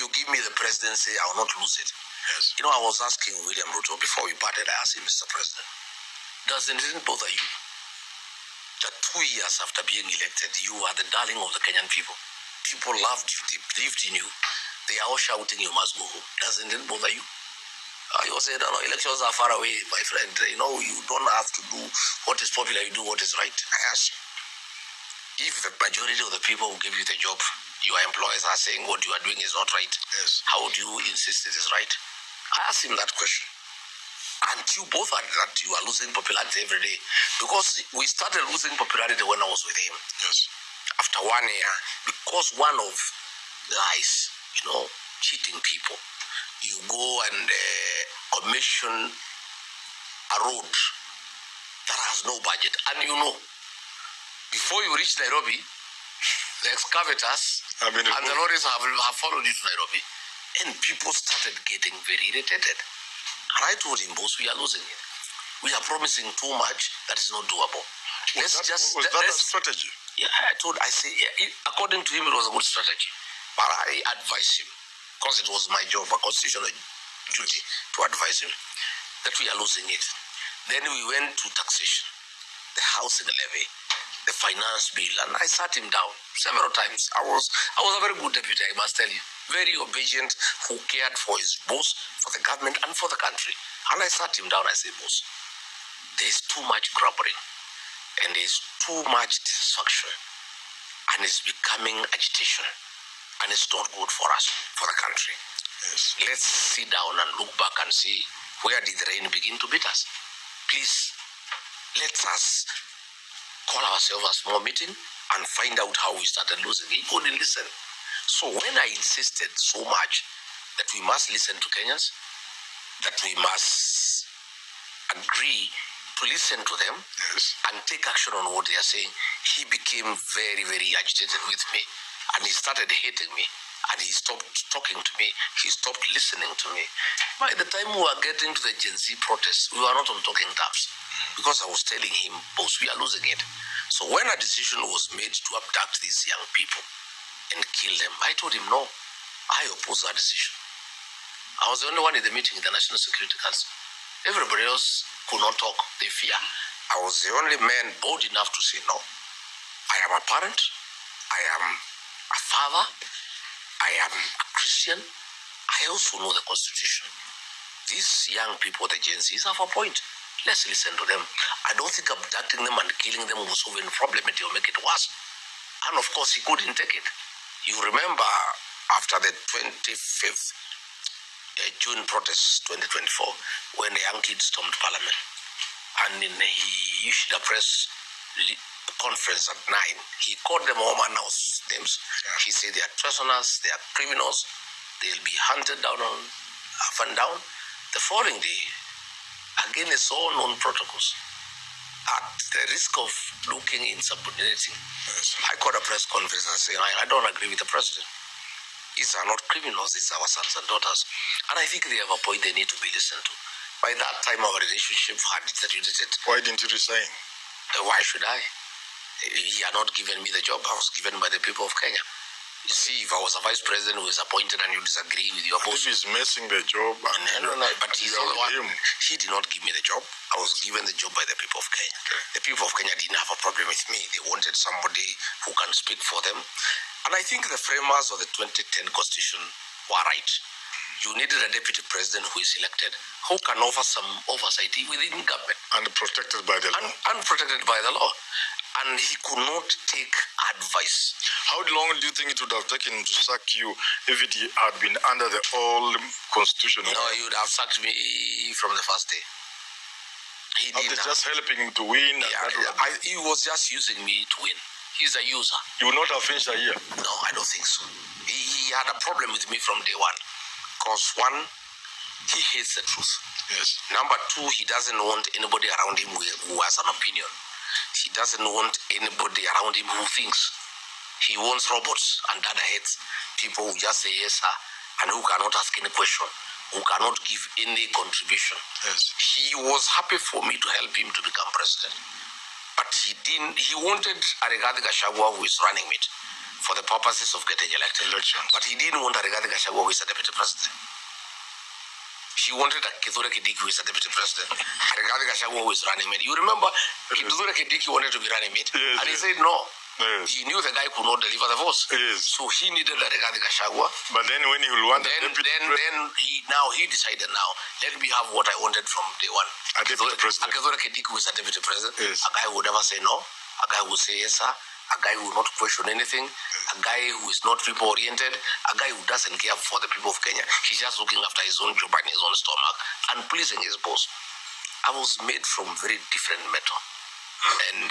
you give me the presidency, I will not lose it. Yes. You know, I was asking William Ruto before we parted, I asked him, Mr. President, doesn't it bother you that 2 years after being elected, you are the darling of the Kenyan people? People loved you, they believed in you. They are all shouting, you must go home. Doesn't it bother you? You said, no, elections are far away, my friend. You know, you don't have to do what is popular, you do what is right. I ask you, if the majority of the people who give you the job, your employers are saying what you are doing is not right, yes, how do you insist it is right? I asked him that question. And you both are that you are losing popularity every day. Because we started losing popularity when I was with him. Yes. After 1 year, because one of the lies, you know, cheating people. You go and commission a road that has no budget. And you know, before you reach Nairobi, the excavators and the lorries have followed you to Nairobi. And people started getting very irritated. And I told him, boss, we are losing it. We are promising too much that is not doable. Was that a strategy? Yeah, I say, according to him, it was a good strategy. But I advised him, because it was my job, a constitutional duty to advise him, that we are losing it. Then we went to taxation, the housing levy, the finance bill, and I sat him down several times. I was a very good deputy, I must tell you. Very obedient, who cared for his boss, for the government, and for the country. And I sat him down, I said, boss, there's too much grubbering, and there's too much dissatisfaction, and it's becoming agitation, and it's not good for us, for the country. Yes. Let's sit down and look back and see where did the rain begin to beat us. Please, let us call ourselves a small meeting and find out how we started losing. He couldn't listen. So when I insisted so much that we must listen to Kenyans, that we must agree to listen to them, yes, and take action on what they are saying, he became very, very agitated with me. And he started hating me. And he stopped talking to me. He stopped listening to me. By the time we were getting to the Gen Z protests, we were not on talking terms. Because I was telling him, boss, we are losing it. So when a decision was made to abduct these young people and kill them, I told him, no, I oppose that decision. I was the only one in the meeting in the National Security Council. Everybody else could not talk. They fear. I was the only man bold enough to say, no, I am a parent. I am a father. I am a Christian. I also know the Constitution. These young people, the Gen Zs, have a point. Let's listen to them. I don't think abducting them and killing them will solve any problem. It will make it worse. And of course, he couldn't take it. You remember after the 25th June protests, 2024, when the young kids stormed Parliament, and then he issued a press conference at 9. He called them all manner of names. He said they are treasoners, they are criminals, they'll be hunted down on up and down. The following day, again, it's all known protocols. At the risk of looking insubordinating, yes, I called a press conference and said, I don't agree with the president. These are not criminals, these are our sons and daughters. And I think they have a point they need to be listened to. By that time, our relationship had deteriorated. Why didn't you resign? Why should I? He had not given me the job. I was given by the people of Kenya. You see, if I was a vice president who is appointed and you disagree with your boss... If he's messing the job... No, but he's the one. He did not give me the job. I was given the job by the people of Kenya. Okay. The people of Kenya didn't have a problem with me. They wanted somebody who can speak for them. And I think the framers of the 2010 Constitution were right. You needed a deputy president who is elected, who can offer some oversight within government. And protected by the law. And protected by the law. And he could not take advice. How long do you think it would have taken him to sack you if it had been under the old constitution? No, he would have sacked me from the first day. He didn't just helping him to win? He was just using me to win. He's a user. You would not have finished a year? No, I don't think so. He had a problem with me from day one. Because one, he hates the truth. Yes. Number two, he doesn't want anybody around him who has an opinion. He doesn't want anybody around him who thinks. He wants robots and data heads, people who just say yes, sir, and who cannot ask any question, who cannot give any contribution. Yes. He was happy for me to help him to become president. But he wanted a Rigathi Gachagua who is running it. for the purposes of getting elected. Elections. But he didn't want a Rigathi Gachagua who is a deputy president. He wanted a Kithure Kindiki who is a deputy president. Rigathi Gachagua who is running mate. You remember Kithure Kindiki wanted to be running mate? Yes, and he said no. Yes. He knew the guy could not deliver the votes. Yes. So he needed a Rigathi Gachagua. But then when he will want then he decided now, let me have what I wanted from day one. A deputy president. Kithure Kindiki who is a deputy president. Yes. A guy who would never say no. A guy who would say yes, sir. A guy who will not question anything. A guy who is not people-oriented. A guy who doesn't care for the people of Kenya. He's just looking after his own job and his own stomach and pleasing his boss. I was made from very different metal. And,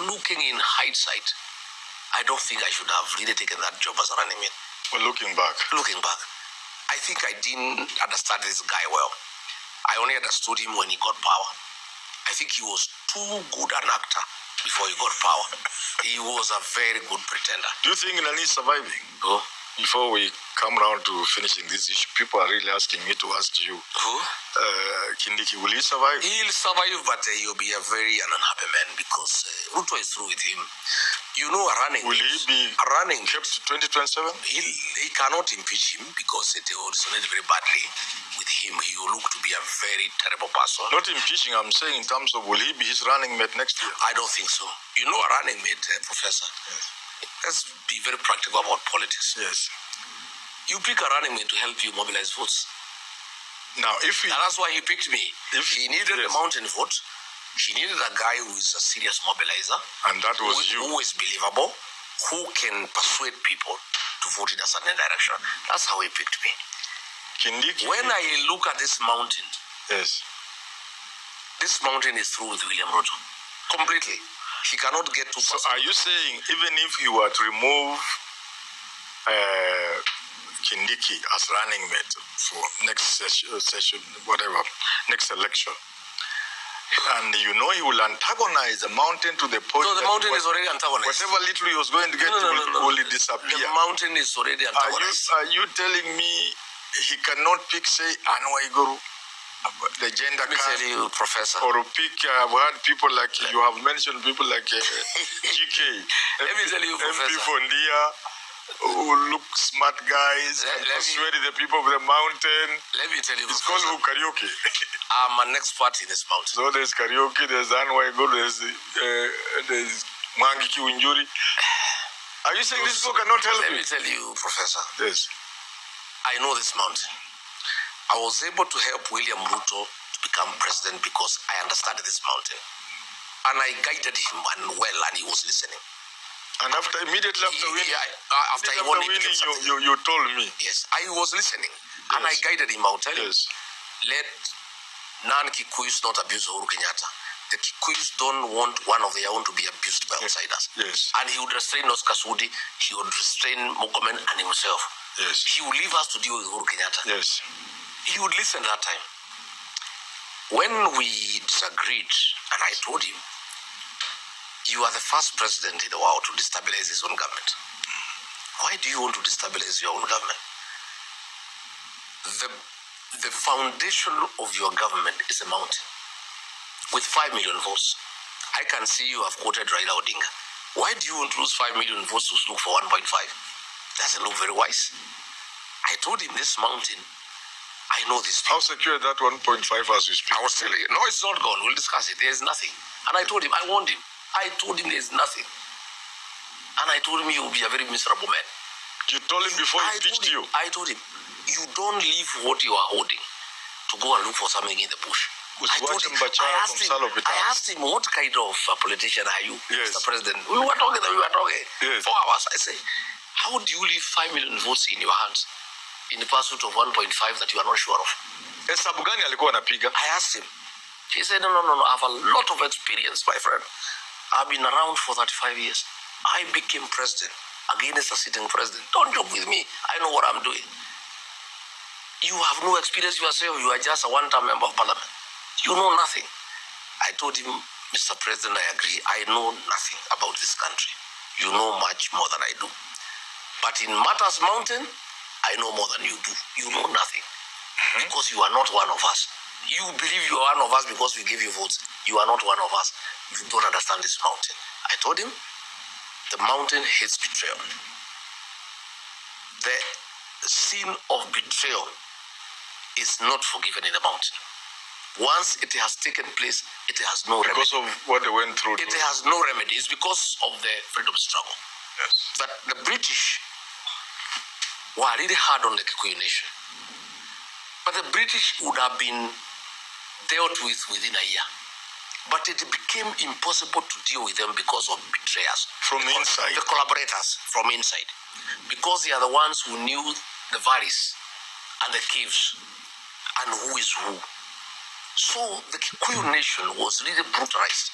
looking in hindsight, I don't think I should have really taken that job as a running mate. Well, looking back, I think I didn't understand this guy well. I only understood him when he got power. I think he was too good an actor before he got power. He was a very good pretender. Do you think Nani is surviving? Who? Before we come around to finishing this issue, people are really asking me to ask you. Who? Kindiki, will he survive? He'll survive, but he'll be a very unhappy man because Ruto is through with him. You know, Will he be kept to 2027? He cannot impeach him because it will resonate very badly with him. He will look to be a very terrible person. Not impeaching, I'm saying in terms of will he be his running mate next year? I don't think so. You know, a running mate, Professor. Yes. Let's be very practical about politics. Yes. You pick a running mate to help you mobilize votes. Now, if he... And that's why he picked me. If he needed a mountain vote. He needed a guy who is a serious mobilizer. And that was who is believable, who can persuade people to vote in a certain direction. That's how he picked me. Kindiki... When I look at this mountain... Yes. This mountain is through with William Ruto. Completely. He cannot get too far. So are you saying even if you were to remove Kindiki as running mate for next session, whatever, next election, and he will antagonize the mountain to the point... No, the mountain is already antagonized. Whatever little he was going to get will disappear. The mountain is already antagonized. Are you telling me he cannot pick, say, Anwaiguru, the gender card? Let me tell you, Professor. Or pick, I've heard people like, you have mentioned people like GK. Let me tell you, Professor. MP Fondia, who look smart guys, and persuade the people of the mountain. Let me tell you, it's called karaoke. I'm an expert in this mountain. So there's karaoke, there's Anwaiguru, there's Mwangi Kiwinjuri. Are you saying these people cannot help you? Let me tell you, Professor. Yes. I know this mountain. I was able to help William Ruto to become president because I understand this mountain. And I guided him well, and he was listening. And immediately after winning, after he won, you told me. Yes, I was listening. Yes. And I guided him out, telling him, let non-Kikuyus not abuse Uhuru Kenyatta. The Kikuyus don't want one of their own to be abused by outsiders. Yes. And he would restrain Oscar Sudi, he would restrain Murkomen and himself. Yes. He would leave us to deal with Uhuru Kenyatta. Yes. He would listen that time. When we disagreed, and I told him, you are the first president in the world to destabilize his own government. Why do you want to destabilize your own government? The foundation of your government is a mountain with 5 million votes. I can see you have quoted Raila Odinga. Why do you want to lose 5 million votes to look for 1.5? Doesn't look very wise. I told him this mountain, I know this. How secure that 1.5 as we speak? I was telling you, no, it's not gone. We'll discuss it. There's nothing. And I told him, I warned him. I told him there's nothing. And I told him he will be a very miserable man. You told him before he pitched you? I told him, you don't leave what you are holding to go and look for something in the bush. I asked him, what kind of politician are you, Mr. President? We were talking. Yes. 4 hours. I say, how do you leave 5 million votes in your hands in the pursuit of 1.5 that you are not sure of? I asked him. He said, no, I have a lot of experience, my friend. I've been around for 35 years. I became president against a sitting president. Don't joke with me. I know what I'm doing. You have no experience yourself. You are just a one-time member of parliament. You know nothing. I told him, Mr. President, I agree. I know nothing about this country. You know much more than I do. But in matters mountain, I know more than you do. You know nothing. Because you are not one of us. You believe you are one of us because we give you votes. You are not one of us. You don't understand this mountain. I told him, The mountain hates betrayal. The sin of betrayal is not forgiven in the mountain. Once it has taken place, it has no remedy. Because of what they went through. It has no remedy. It's because of the freedom struggle. Yes. But the British were really hard on the Kikuyu nation. But the British would have been dealt with within a year. But it became impossible to deal with them because of betrayers. From inside. The collaborators from inside. Because they are the ones who knew the valleys and the caves and who is who. So the Kikuyu nation was really brutalized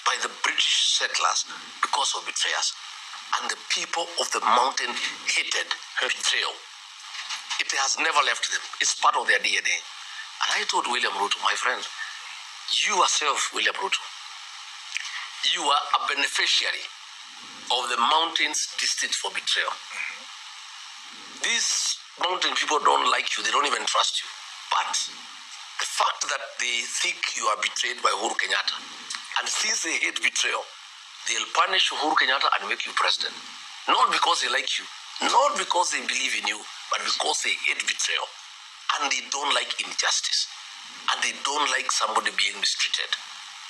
by the British settlers because of betrayers. And the people of the mountain hated betrayal. It has never left them. It's part of their DNA. And I told William Ruto, my friend, you yourself, William Ruto, you are a beneficiary of the mountain's distaste for betrayal. These mountain people don't like you. They don't even trust you. But the fact that they think you are betrayed by Uhuru Kenyatta, and since they hate betrayal, they'll punish Uhuru Kenyatta and make you president. Not because they like you, not because they believe in you, but because they hate betrayal. And they don't like injustice. And they don't like somebody being mistreated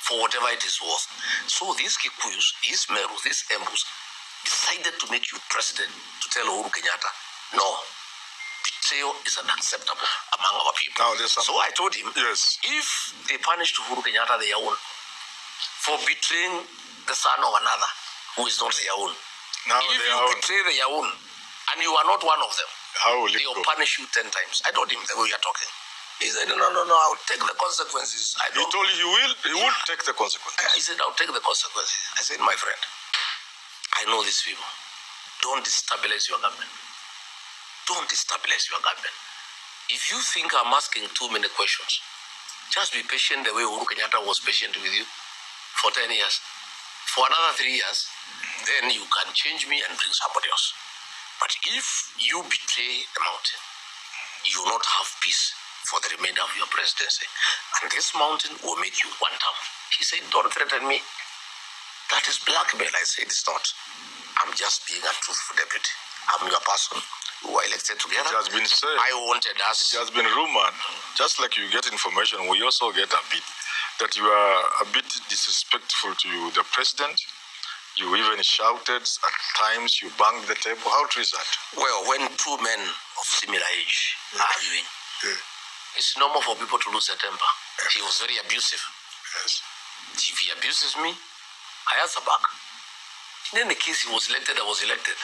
for whatever it is worth. So these Kikuyus, these Merus, these Embus, decided to make you president to tell Uhuru Kenyatta, no, betrayal is unacceptable among our people. Now, so I told him, yes, if they punished Uhuru Kenyatta their own for betraying the son of another who is not their own, now if you betray their own and you are not one of them, how will they will punish you 10 times. I told him the way you are talking. He said, no, I'll take the consequences. He told you he will take the consequences. He said, I'll take the consequences. I said, my friend, I know these people. Don't destabilize your government. Don't destabilize your government. If you think I'm asking too many questions, just be patient the way Uhuru Kenyatta was patient with you for 10 years. For another 3 years, then you can change me and bring somebody else. But if you betray the mountain, you will not have peace for the remainder of your presidency. And this mountain will make you one term. He said, don't threaten me. That is blackmail. I said, it's not. I'm just being a truthful deputy. I'm your person. We were elected together. It has been said. I wanted us. It has been rumored. Just like you get information, we also get a bit that you are a bit disrespectful to the president. You even shouted at times. You banged the table. How true is that? Well, when two men of similar age are arguing, it's normal for people to lose their temper. He was very abusive. Yes. If he abuses me, I answer back. In any case, he was elected, I was elected.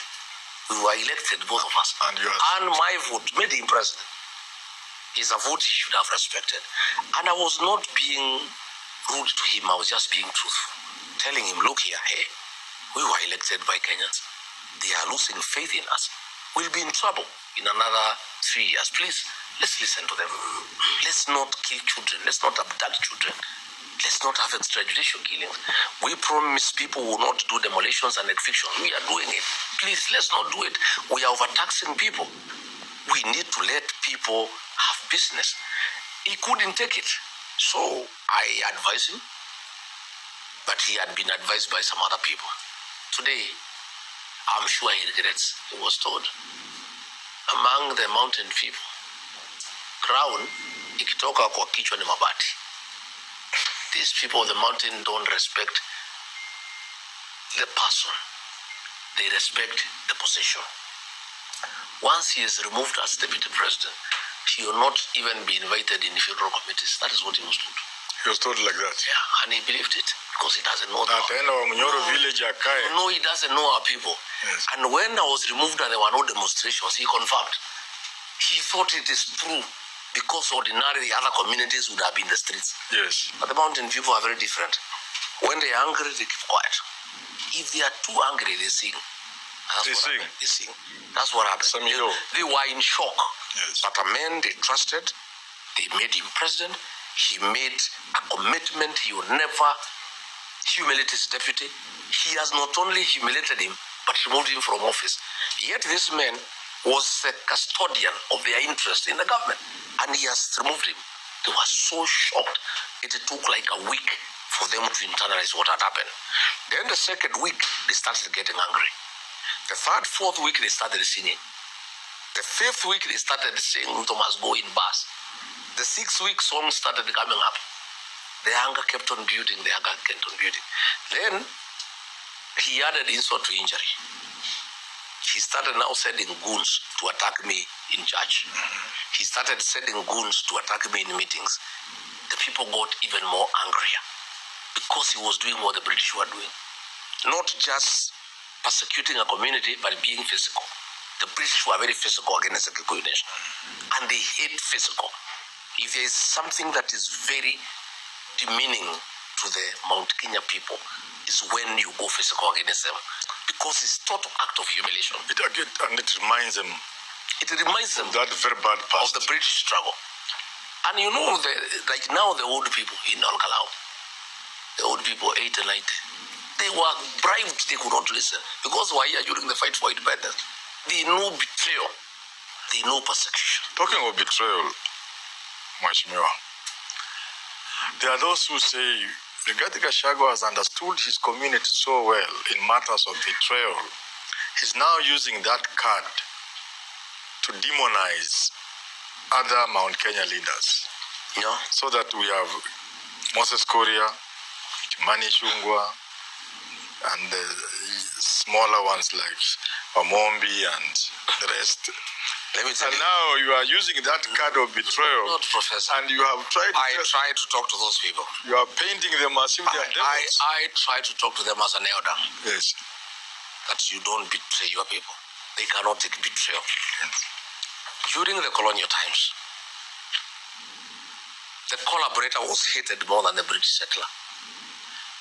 We were elected, both of us. And my vote made him president. It's a vote he should have respected. And I was not being rude to him. I was just being truthful. Telling him, look here, hey, we were elected by Kenyans. They are losing faith in us. We'll be in trouble in another 3 years. Please, let's listen to them. Let's not kill children. Let's not abduct children. Let's not have extrajudicial killings. We promise people will not do demolitions and eviction. We are doing it. Please, let's not do it. We are overtaxing people. We need to let people have business. He couldn't take it. So I advised him, but he had been advised by some other people. Today, I'm sure he regrets. He was told, among the mountain people, crown ikitoka kwa kichwa ni mabati. These people of the mountain don't respect the person. They respect the position. Once he is removed as deputy president, he will not even be invited in federal committees. That is what he was told. He was told like that? Yeah, and he believed it because he doesn't know At the end of Wamunyoro village, no, he doesn't know our people. Yes. And when I was removed and there were no demonstrations, he confirmed. He thought it is true because ordinarily the other communities would have been in the streets. Yes. But the mountain people are very different. When they are angry, they keep quiet. If they are too angry, they sing. They sing. That's what happened. They were in shock. Yes. But a man they trusted, they made him president. He made a commitment he would never humiliate his deputy. He has not only humiliated him, but removed him from office. Yet this man was the custodian of their interest in the government, and he has removed him. They were so shocked. It took like a week for them to internalize what had happened. Then the second week, they started getting angry. The third, fourth week, they started singing. The fifth week, they started saying Ruto must go in bus. The sixth week, songs started coming up. The anger kept on building, the anger kept on building. Then he added insult to injury. He started now sending goons to attack me in church. He started sending goons to attack me in meetings. The people got even more angrier because he was doing what the British were doing. Not just persecuting a community, but being physical. The British were very physical against the Kikuyu nation. And they hate physical. If there is something that is very demeaning to the Mount Kenya people, is when you go physical against them. Because it's total act of humiliation. It reminds them. It reminds them that very bad past of the British struggle. And you know, like now the old people in Olkalau, the old people 80 and 90, they were bribed, they could not listen. Because why here during the fight for independence, they know betrayal, they know persecution. Talking of betrayal, Mheshimiwa, there are those who say Rigathi Gachagua has understood his community so well in matters of betrayal. He's now using that card to demonize other Mount Kenya leaders. Yeah. So that we have Moses Korea, Kimani Chungwa, and the smaller ones like Omombi and the rest. Let me tell and you. Now you are using that card of betrayal. Not Professor. And you have tried to... I try to talk to those people. You are painting them as if they are devils. I try to talk to them as an elder. Yes. That you don't betray your people. They cannot take betrayal. Yes. During the colonial times, the collaborator was hated more than the British settler.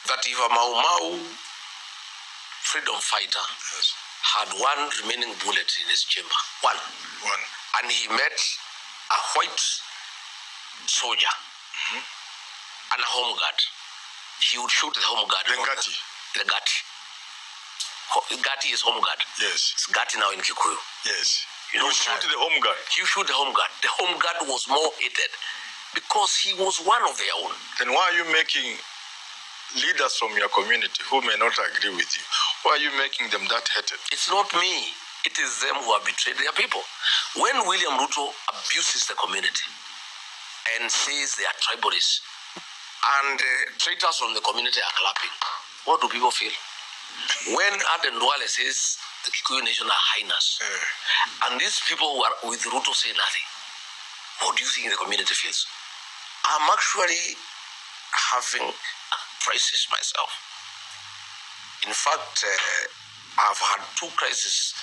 That if a Mau Mau freedom fighter had one remaining bullet in his chamber, one, and he met a white soldier and a home guard, he would shoot the home guard. The Gati. Gati is home guard. Yes. It's Gati now in Kikuyu. Yes. You know, shoot the home guard. You shoot the home guard. The home guard was more hated because he was one of their own. Then why are you making leaders from your community who may not agree with you, why are you making them that hated? It's not me. It is them who have betrayed their people. When William Ruto abuses the community and says they are tribalists and traitors from the community are clapping, what do people feel? When Aden Duale says the Kikuyu nation are hyenas, and these people who are with Ruto say nothing, what do you think the community feels? I'm actually having a crisis myself. In fact, I've had two crises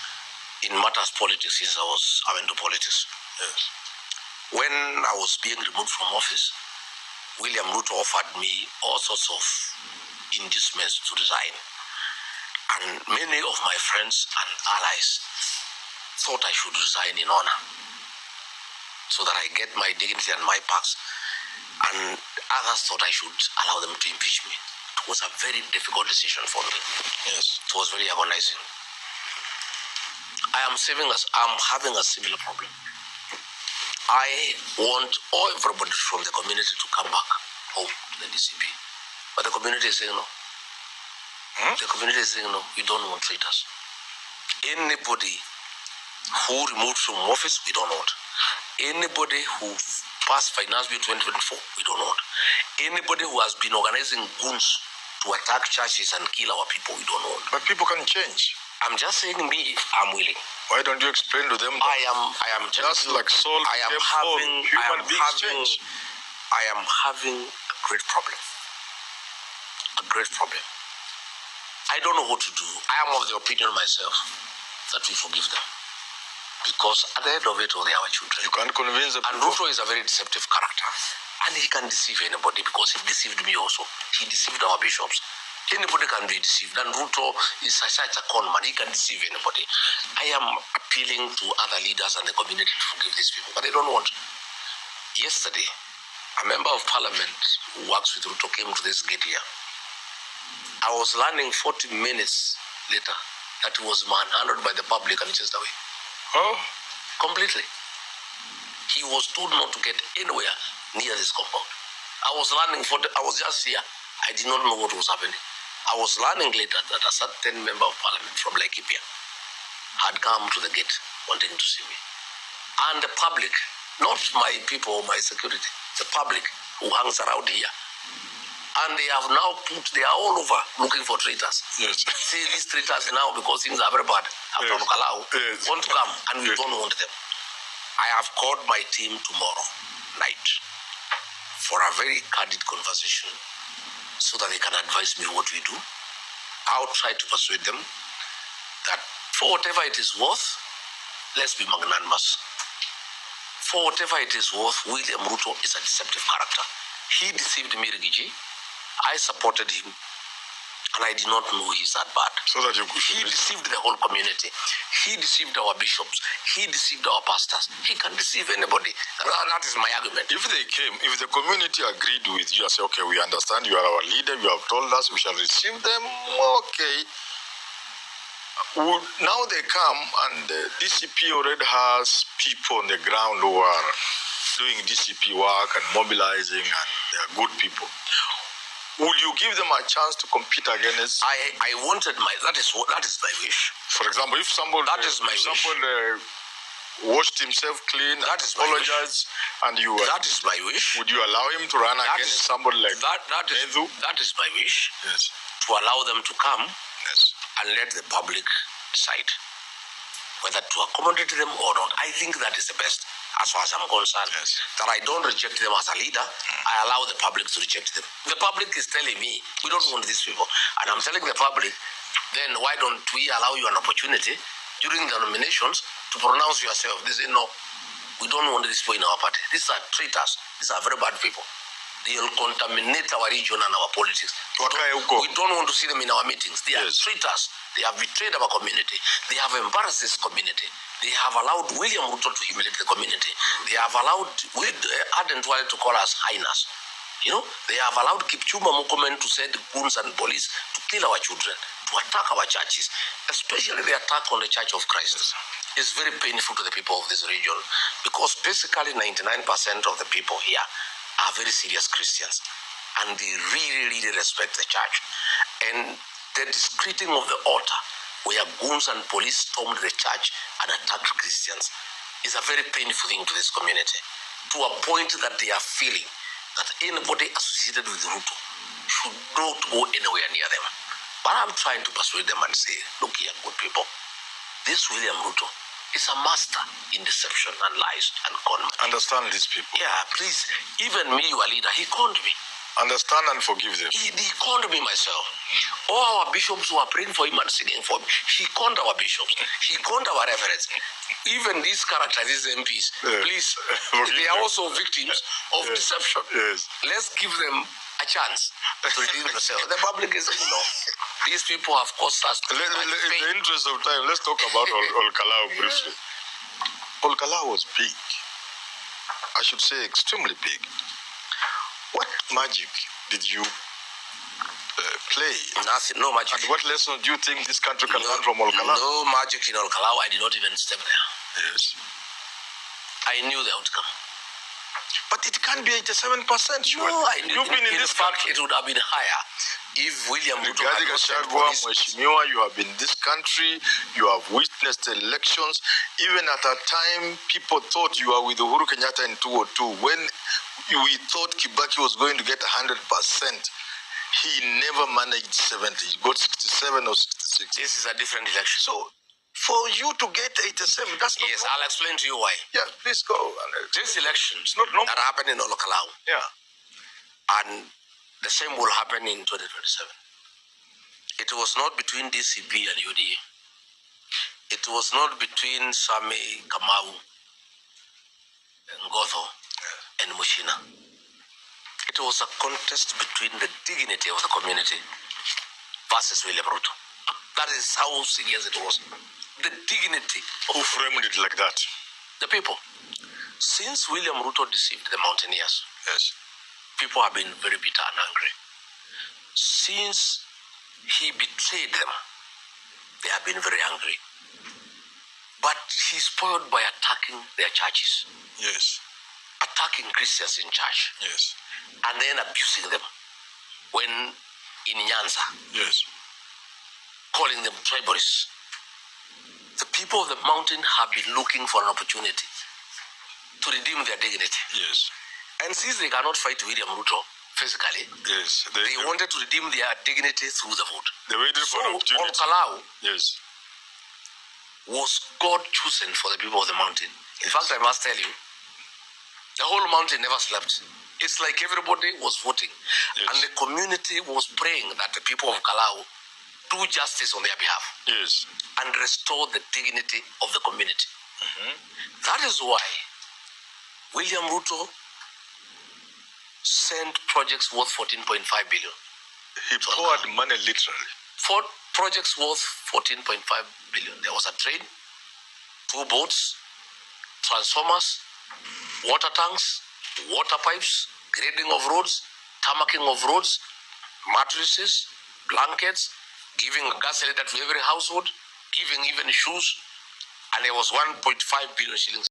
in matters politics since I went to politics. Yes. When I was being removed from office, William Ruto offered me all sorts of inducements to resign. And many of my friends and allies thought I should resign in honor so that I get my dignity and my perks. And others thought I should allow them to impeach me. It was a very difficult decision for me. Yes. It was very agonizing. I'm having a similar problem. I want everybody from the community to come back home to the DCP. But the community is saying no. The community is saying no, we don't want traitors. Anybody who removed from office, we don't want. Anybody who passed Finance Bill 2024, we don't want. Anybody who has been organizing goons to attack churches and kill our people, we don't want. But people can change. I'm just saying I'm willing. Why don't you explain to them that I am just like soul became soul, human beings change? I am having a great problem. A great problem. I don't know what to do. I am of the opinion myself that we forgive them. Because at the end of it all, they are our children. You can't convince them. And Ruto is a very deceptive character. And he can deceive anybody because he deceived me also. He deceived our bishops. Anybody can be deceived. And Ruto is such a con man. He can deceive anybody. I am appealing to other leaders and the community to forgive these people. But they don't want. Yesterday, a member of parliament who works with Ruto came to this gate here. I was learning 40 minutes later that he was manhandled by the public and chased away. Oh. Completely. He was told not to get anywhere near this compound. I was just here. I did not know what was happening. I was learning later that a certain member of parliament from Laikipia had come to the gate wanting to see me. And the public, not my people or my security, the public who hangs around here. And they have now they are all over looking for traitors. Yes. See these traitors now, because things are very bad after Kalau, want to come, and we don't want them. I have called my team tomorrow night for a very candid conversation so that they can advise me what we do. I'll try to persuade them that for whatever it is worth, let's be magnanimous. For whatever it is worth, William Ruto is a deceptive character. He deceived me, Rigiji. I supported him, and I did not know he's that bad. So that he deceived the whole community. He deceived our bishops. He deceived our pastors. He can deceive anybody. That is my argument. If they came, if the community agreed with you and say, okay, we understand you are our leader, you have told us we shall receive them, okay. Now they come, and the DCP already has people on the ground who are doing DCP work and mobilizing, and they are good people. Would you give them a chance to compete against? I wanted that is my wish. For example, if somebody washed himself clean, that is apologized, and you that is my wish. Would you allow him to run against somebody like that is my wish. Yes. To allow them to come. Yes. And let the public decide whether to accommodate them or not. I think that is the best, as far as I'm concerned. Yes. That I don't reject them as a leader. I allow the public to reject them. The public is telling me, we don't want these people. And I'm telling the public, then why don't we allow you an opportunity during the nominations to pronounce yourself? They say, no, we don't want these people in our party. These are traitors. These are very bad people. They will contaminate our region and our politics. We don't want to see them in our meetings. They are traitors. They have betrayed our community. They have embarrassed this community. They have allowed William Ruto to humiliate the community. They have allowed Aden Duale to call us highness. You know, they have allowed Kipchumba Murkomen to send goons and police to kill our children, to attack our churches, especially the attack on the Church of Christ. It's very painful to the people of this region, because basically 99% of the people here are very serious Christians, and they really, really respect the church. And the discreting of the altar, where goons and police stormed the church and attacked Christians, is a very painful thing to this community, to a point that they are feeling that anybody associated with Ruto should not go anywhere near them. But I'm trying to persuade them and say, look here, good people, this William Ruto is a master in deception and lies and con. Understand these people. Yeah, please. Even me, your leader, he conned me. Understand and forgive them. He conned me myself. All our bishops who are praying for him and singing for him, he conned our bishops. He conned our reverends. Even these characters, these MPs, please, they are also victims of deception. Yes. Let's give them a chance to redeem themselves. The public is, these people have caused us to in the interest of time, let's talk about Kalau briefly. Kalau was big. I should say extremely big. What magic did you play? Nothing, no magic. And what lesson do you think this country can learn from Kalau? No magic in Kalau. I did not even step there. Yes. I knew the outcome. But it can't be 87%. Sure. No, I knew. You've been in this fact, country. It would have been higher if William Ruto Rigathi Gachagua, Mheshimiwa, you have been in this country. You have witnessed elections. Even at a time, people thought you were with Uhuru Kenyatta in 2002. When we thought Kibaki was going to get 100%, he never managed 70. He got 67 or 66. This is a different election. So, for you to get 87, that's not... Yes, I'll explain to you why. Yeah, please go. These elections not that happened in Kalau. Yeah. And the same will happen in 2027. It was not between DCP and UDA. It was not between Sami, Kamau, Ngotho, and Mushina. It was a contest between the dignity of the community versus William Ruto. That is how serious it was. The dignity. Who framed it like that? The people. Since William Ruto deceived the mountaineers, yes, people have been very bitter and angry. Since he betrayed them, they have been very angry. But he spoiled by attacking their churches. Yes. Attacking Christians in church. Yes. And then abusing them. when in Nyanza, Yes. calling them tribalists. The people of the mountain have been looking for an opportunity to redeem their dignity. Yes. And since they cannot fight William Ruto physically, Yes. they wanted to redeem their dignity through the vote. They waited for an opportunity. Kalau Yes. was God chosen for the people of the mountain. In fact, I must tell you, the whole mountain never slept. It's like everybody was voting. Yes. And the community was praying that the people of Kalau do justice on their behalf. Yes. And restore the dignity of the community. That is why William Ruto sent projects worth 14.5 billion. He poured money literally. For projects worth 14.5 billion. There was a train, 2 boats, transformers, water tanks, water pipes, grading of roads, tarmacking of roads, mattresses, blankets, giving a gas cylinder to every household, giving even shoes, and there was 1.5 billion shillings